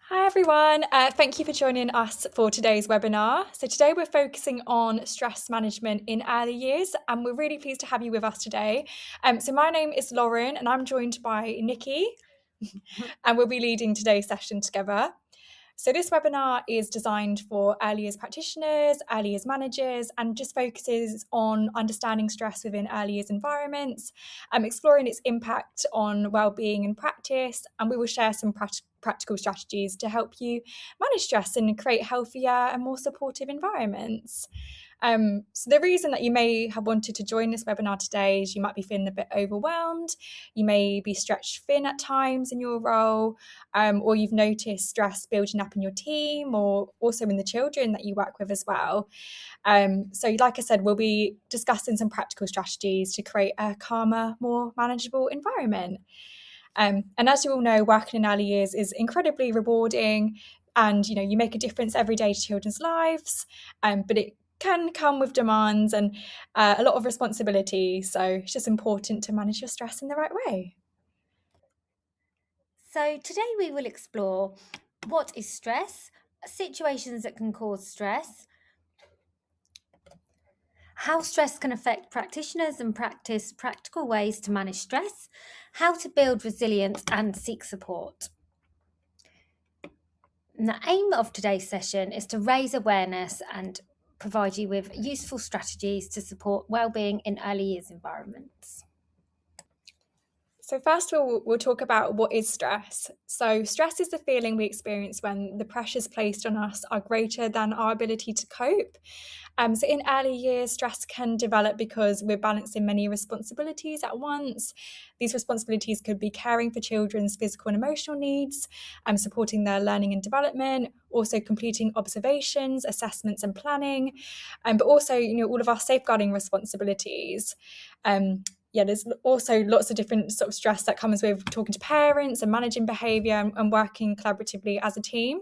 Hi everyone, thank you for joining us for today's webinar. So today we're focusing on stress management in early years and we're really pleased to have you with us today. So my name is Lauren and I'm joined by Nicky and we'll be leading today's session together. So this webinar is designed for early years practitioners, early years managers, and just focuses on understanding stress within early years environments, exploring its impact on wellbeing and practice, and we will share some practical strategies to help you manage stress and create healthier and more supportive environments. So the reason that you may have wanted to join this webinar today is you might be feeling a bit overwhelmed, you may be stretched thin at times in your role, or you've noticed stress building up in your team or also in the children that you work with as well. So like I said, we'll be discussing some practical strategies to create a calmer, more manageable environment. And as you all know, working in early years is incredibly rewarding and you make a difference every day to children's lives, but it can come with demands and a lot of responsibility. So it's just important to manage your stress in the right way. So today we will explore what is stress, situations that can cause stress, how stress can affect practitioners and practice practical ways to manage stress, how to build resilience and seek support. And the aim of today's session is to raise awareness and provide you with useful strategies to support wellbeing in early years environments. So first of all, we'll talk about what is stress. So stress is the feeling we experience when the pressures placed on us are greater than our ability to cope. So in early years, stress can develop because we're balancing many responsibilities at once. These responsibilities could be caring for children's physical and emotional needs, supporting their learning and development, also completing observations, assessments and planning, but also all of our safeguarding responsibilities. There's also lots of different sort of stress that comes with talking to parents and managing behaviour and working collaboratively as a team.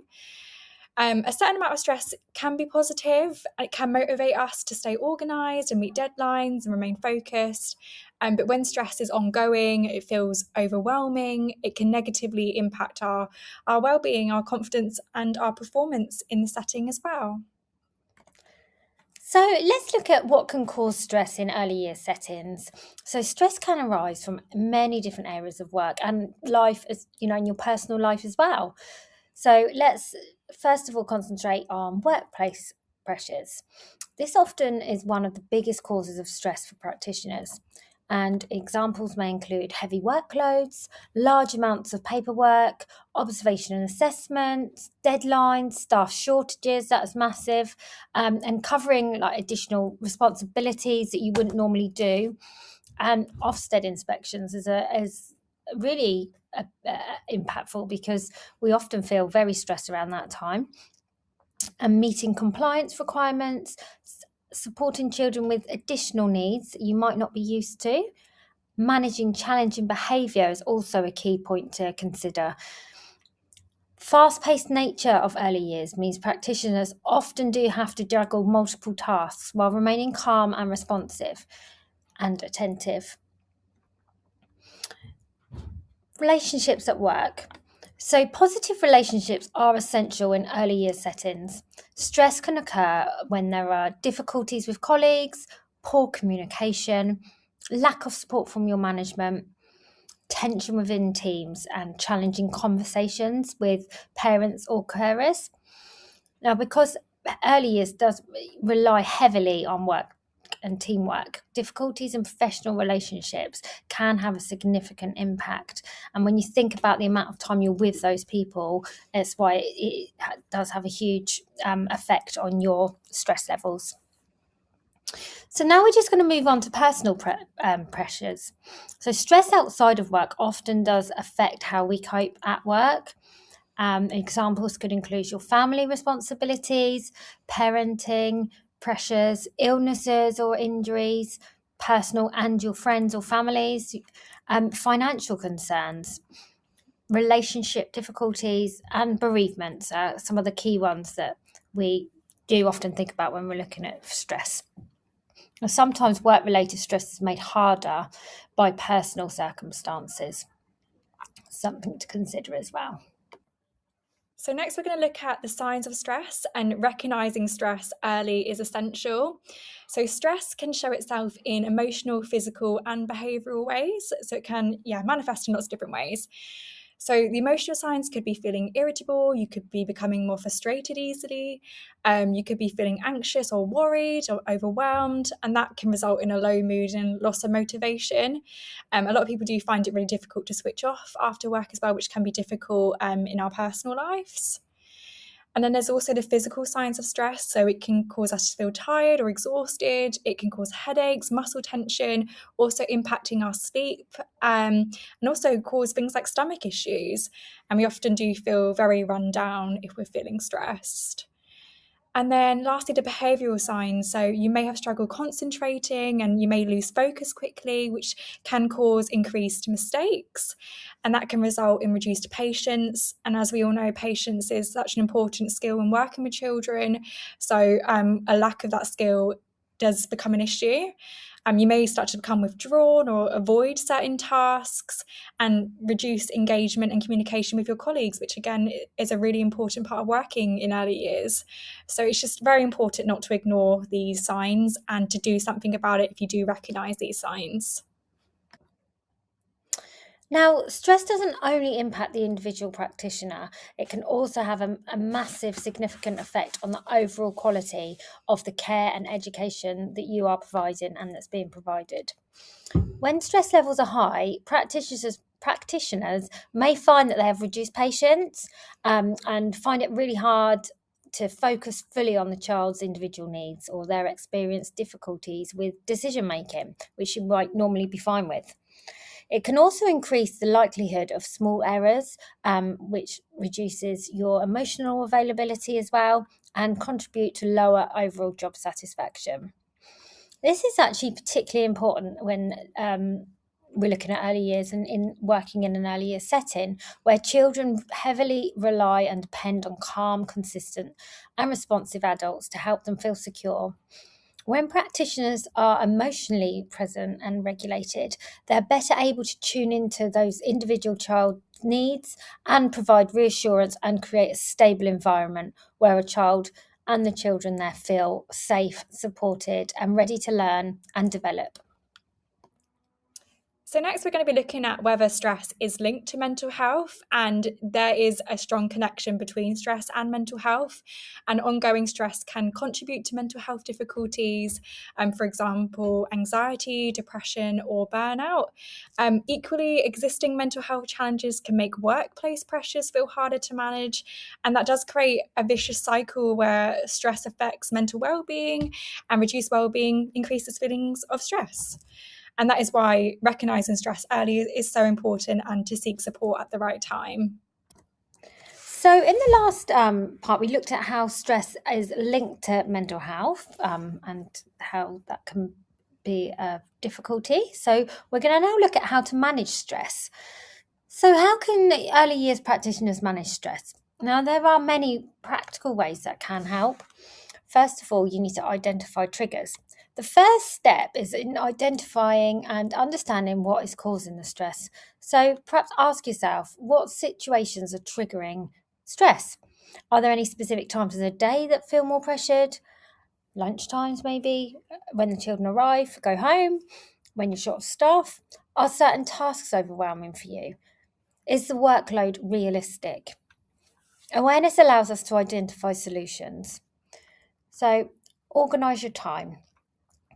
A certain amount of stress can be positive and it can motivate us to stay organised and meet deadlines and remain focused. But when stress is ongoing, it feels overwhelming, it can negatively impact our well-being, our confidence and our performance in the setting as well. So let's look at what can cause stress in early year settings. So stress can arise from many different areas of work and life, as in your personal life as well. So let's first of all concentrate on workplace pressures. This often is one of the biggest causes of stress for practitioners. And examples may include heavy workloads, large amounts of paperwork, observation and assessment, deadlines, staff shortages, that's massive, and covering like additional responsibilities that you wouldn't normally do. And Ofsted inspections is really impactful because we often feel very stressed around that time. And meeting compliance requirements, supporting children with additional needs you might not be used to. Managing challenging behaviour is also a key point to consider. Fast-paced nature of early years means practitioners often do have to juggle multiple tasks while remaining calm and responsive and attentive. Relationships at work. So positive relationships are essential in early years settings. Stress can occur when there are difficulties with colleagues, poor communication, lack of support from your management, tension within teams, and challenging conversations with parents or carers. Now, because early years does rely heavily on work and teamwork, difficulties in professional relationships can have a significant impact. And when you think about the amount of time you're with those people, it's why it does have a huge effect on your stress levels. So now we're just going to move on to personal pressures. So stress outside of work often does affect how we cope at work. Examples could include your family responsibilities, parenting, pressures, illnesses or injuries, personal and your friends or families, financial concerns, relationship difficulties, and bereavements are some of the key ones that we do often think about when we're looking at stress. Now, sometimes work-related stress is made harder by personal circumstances. Something to consider as well. So next we're going to look at the signs of stress, and recognizing stress early is essential. So stress can show itself in emotional, physical and behavioral ways. So it can manifest in lots of different ways. So the emotional signs could be feeling irritable, you could be becoming more frustrated easily, you could be feeling anxious or worried or overwhelmed, and that can result in a low mood and loss of motivation. A lot of people do find it really difficult to switch off after work as well, which can be difficult in our personal lives. And then there's also the physical signs of stress. So it can cause us to feel tired or exhausted. It can cause headaches, muscle tension, also impacting our sleep, and also cause things like stomach issues. And we often do feel very run down if we're feeling stressed. And then lastly, the behavioural signs. So you may have struggle concentrating and you may lose focus quickly, which can cause increased mistakes. And that can result in reduced patience. And as we all know, patience is such an important skill when working with children. So a lack of that skill does become an issue. You may start to become withdrawn or avoid certain tasks and reduce engagement and communication with your colleagues, which again is a really important part of working in early years. So it's just very important not to ignore these signs and to do something about it if you do recognise these signs. Now, stress doesn't only impact the individual practitioner, it can also have a massive, significant effect on the overall quality of the care and education that you are providing and that's being provided. When stress levels are high, practitioners may find that they have reduced patience and find it really hard to focus fully on the child's individual needs or their experienced difficulties with decision making, which you might normally be fine with. It can also increase the likelihood of small errors, which reduces your emotional availability as well and contribute to lower overall job satisfaction. This is actually particularly important when we're looking at early years and in working in an early years setting where children heavily rely and depend on calm, consistent and responsive adults to help them feel secure. When practitioners are emotionally present and regulated, they're better able to tune into those individual child needs and provide reassurance and create a stable environment where a child and the children there feel safe, supported, and ready to learn and develop. So next we're going to be looking at whether stress is linked to mental health, and there is a strong connection between stress and mental health, and ongoing stress can contribute to mental health difficulties, for example, anxiety, depression or burnout. Equally, existing mental health challenges can make workplace pressures feel harder to manage, and that does create a vicious cycle where stress affects mental well-being, and reduced well-being increases feelings of stress. And that is why recognising stress early is so important, and to seek support at the right time. So, in the last part, we looked at how stress is linked to mental health and how that can be a difficulty. So, we're going to now look at how to manage stress. So, how can early years practitioners manage stress? Now, there are many practical ways that can help. First of all, you need to identify triggers. The first step is in identifying and understanding what is causing the stress. So perhaps ask yourself, what situations are triggering stress? Are there any specific times of the day that feel more pressured? Lunch times, maybe, when the children arrive, go home, when you're short of staff? Are certain tasks overwhelming for you? Is the workload realistic? Awareness allows us to identify solutions. So, organise your time.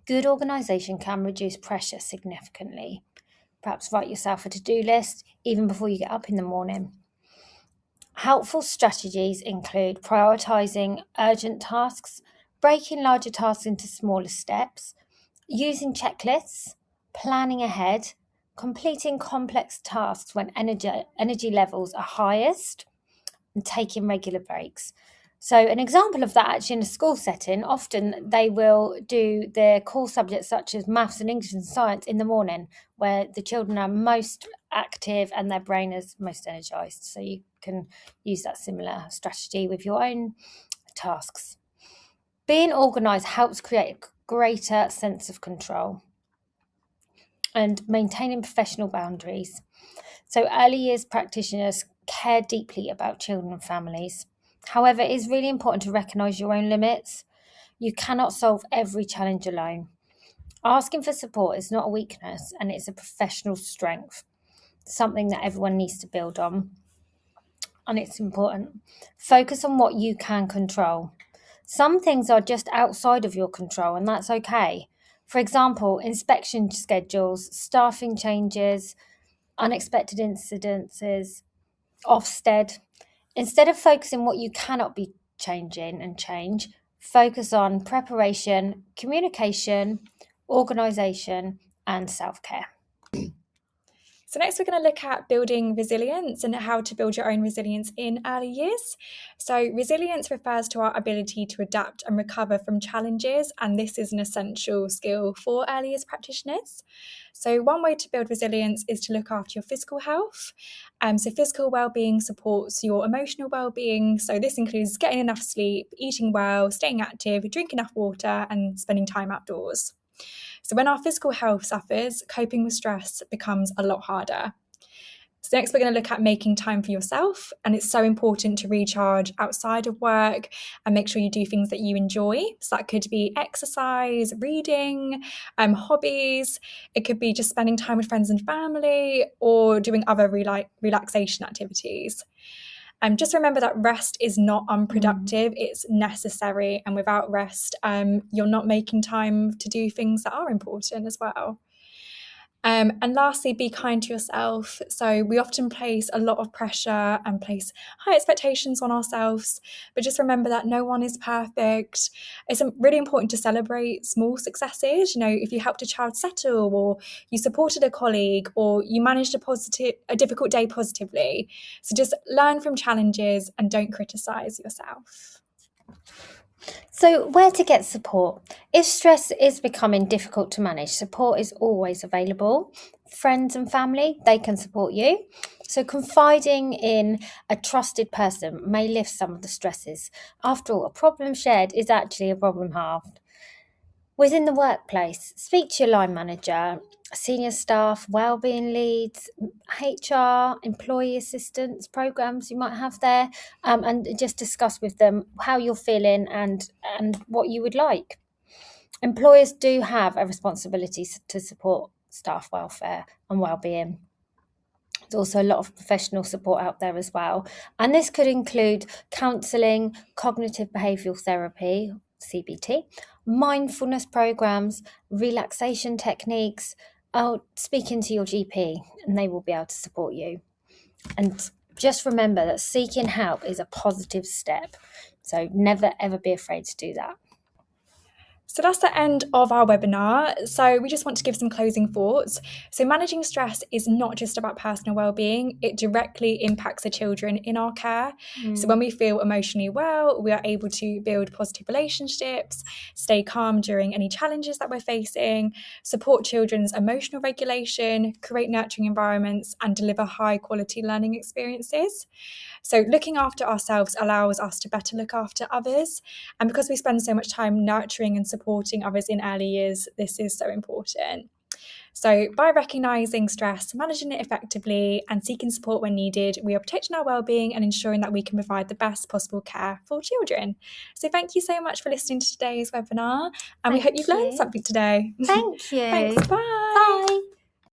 Good organisation can reduce pressure significantly. Perhaps write yourself a to-do list even before you get up in the morning. Helpful strategies include prioritising urgent tasks, breaking larger tasks into smaller steps, using checklists, planning ahead, completing complex tasks when energy levels are highest, and taking regular breaks. So, an example of that actually in a school setting, often they will do their core subjects such as maths and English and science in the morning, where the children are most active and their brain is most energised. So, you can use that similar strategy with your own tasks. Being organised helps create a greater sense of control and maintaining professional boundaries. So, early years practitioners care deeply about children and families. However, it is really important to recognise your own limits. You cannot solve every challenge alone. Asking for support is not a weakness, and it's a professional strength, something that everyone needs to build on. And it's important. Focus on what you can control. Some things are just outside of your control, and that's okay. For example, inspection schedules, staffing changes, unexpected incidences, Ofsted. Instead of focusing what you cannot be changing and change, focus on preparation, communication, organisation, and self-care. So next we're going to look at building resilience and how to build your own resilience in early years. So resilience refers to our ability to adapt and recover from challenges, and this is an essential skill for early years practitioners. So one way to build resilience is to look after your physical health. So physical well-being supports your emotional well-being. So this includes getting enough sleep, eating well, staying active, drinking enough water, and spending time outdoors. So when our physical health suffers, coping with stress becomes a lot harder. So next we're going to look at making time for yourself, and it's so important to recharge outside of work and make sure you do things that you enjoy. So that could be exercise, reading, hobbies. It could be just spending time with friends and family or doing other relaxation activities. Just remember that rest is not unproductive, it's necessary. And without rest, you're not making time to do things that are important as well. And lastly, be kind to yourself. So we often place a lot of pressure and place high expectations on ourselves, but just remember that no one is perfect. It's really important to celebrate small successes. You know, if you helped a child settle, or you supported a colleague, or you managed a difficult day positively. So just learn from challenges and don't criticize yourself. So, where to get support? If stress is becoming difficult to manage, support is always available. Friends and family, they can support you. So, confiding in a trusted person may lift some of the stresses. After all, a problem shared is actually a problem halved. Within the workplace, speak to your line manager, senior staff, wellbeing leads, HR, employee assistance programs you might have there, and just discuss with them how you're feeling and what you would like. Employers do have a responsibility to support staff welfare and wellbeing. There's also a lot of professional support out there as well. And this could include counselling, cognitive behavioural therapy, CBT, mindfulness programs, relaxation techniques, speaking to your GP, and they will be able to support you. And just remember that seeking help is a positive step. So never, ever be afraid to do that. So that's the end of our webinar. So we just want to give some closing thoughts. So managing stress is not just about personal well-being, it directly impacts the children in our care. So when we feel emotionally well, we are able to build positive relationships, stay calm during any challenges that we're facing, support children's emotional regulation, create nurturing environments, and deliver high quality learning experiences. So looking after ourselves allows us to better look after others. And because we spend so much time nurturing and supporting others in early years, this is so important. So by recognising stress, managing it effectively, and seeking support when needed, we are protecting our wellbeing and ensuring that we can provide the best possible care for children. So thank you so much for listening to today's webinar, and we hope you've learned something today. Thank you. Thanks. Bye. Bye.